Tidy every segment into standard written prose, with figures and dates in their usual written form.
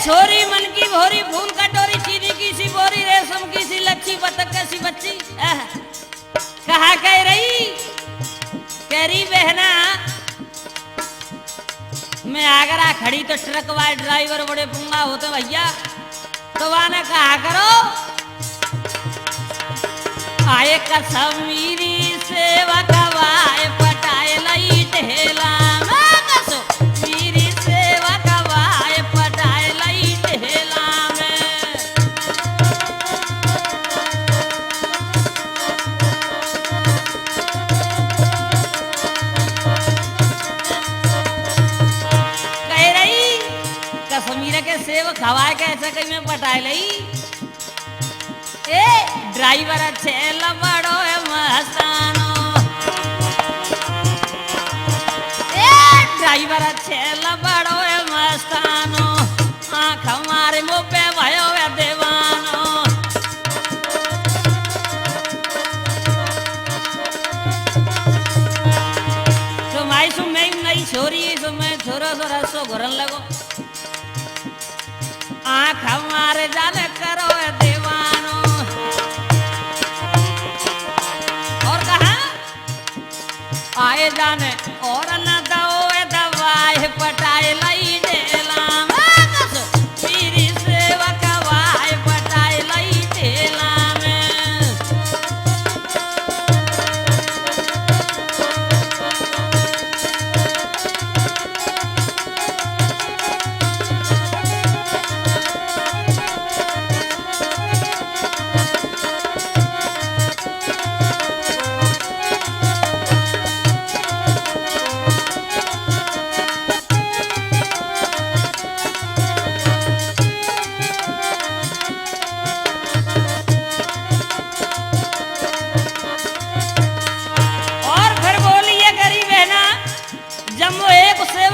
छोरी मन की भोरी फूल कटोरी चीनी की सी बोरी रेशम की सी लच्छी बतख सी बच्ची कहा कह रही कह रही बहना मैं आगरा खड़ी तो ट्रक वाले ड्राइवर बड़े पुंगा होते भैया तो वाने कहा करो आए कसमीरी सेवा कवाए पटाए लई ढेला सेव खवाए के ऐसा कहीं में पटाए लई ए ड्राइवर अच्छे लबड़ो है मस्तानो ए ड्राइवर अच्छे लबड़ो है मस्तानो आँख हमारे मुँह पे भयो है देवानो तुम आई सुन मैं नई छोरी सुन मैं छोरा छोरा सो घरन लगो आँख हमारे जाने करो दीवानो और कहा आए जाने और न दो दवाए पटाए लई डेला मेरी सेवा कवाए पटाए लई डेला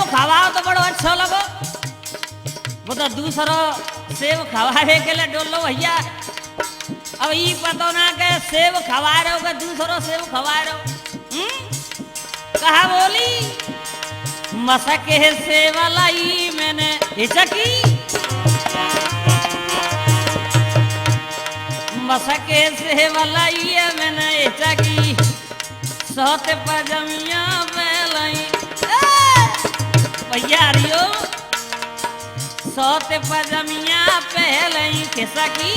खवाओ तो बड़ो अच्छा लगो वो तो दूसरो सेब खवाए के लिए डोलो भैया अब ये पता ना के सेब खवा रहे हो के दूसरो सेब खवा रहे हो कहा बोली मसके सेब लाई मैंने हिचकी मसके सेब लाई मैंने हिचकी सोते पजमिया बेलाई भैया रियो सोते पजमिया पहले ही खिसकी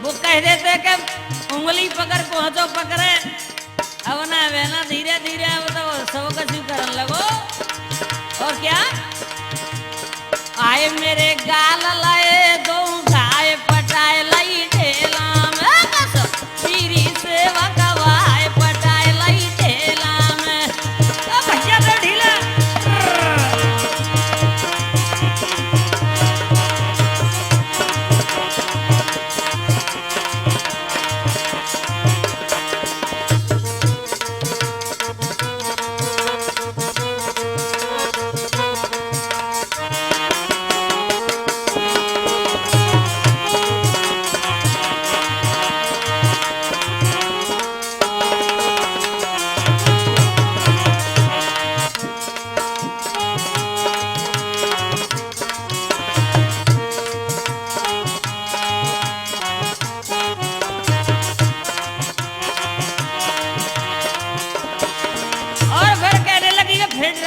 वो कह देते कि उंगली पकड़ पहुंचो पकड़े अब ना वेना धीरे धीरे अब तो सब कसी करन लगो और क्या आए मेरे गाल लाए दो गाय पटाए लाई ढेला सेवा कवाए पटाए लई ढेला में भैया तो ढीला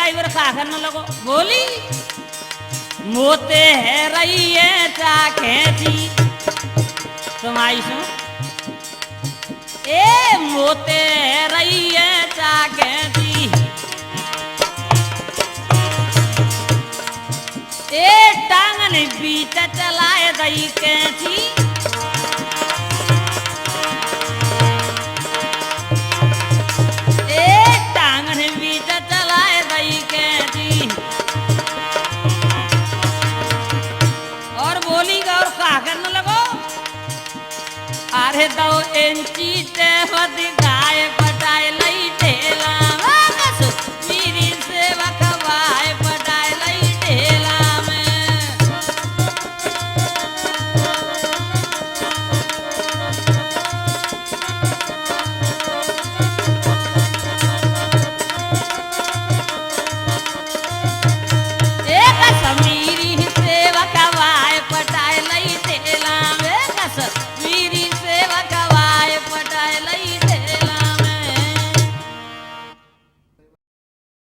ड्राइवर का करने लगो बोली मोते है रही है चाके जी तुम आई सुन ए मोते है रही है चाके जी ए टांगन बीच चलाए दई कैची करने लगो अरे दो इंची ते गाय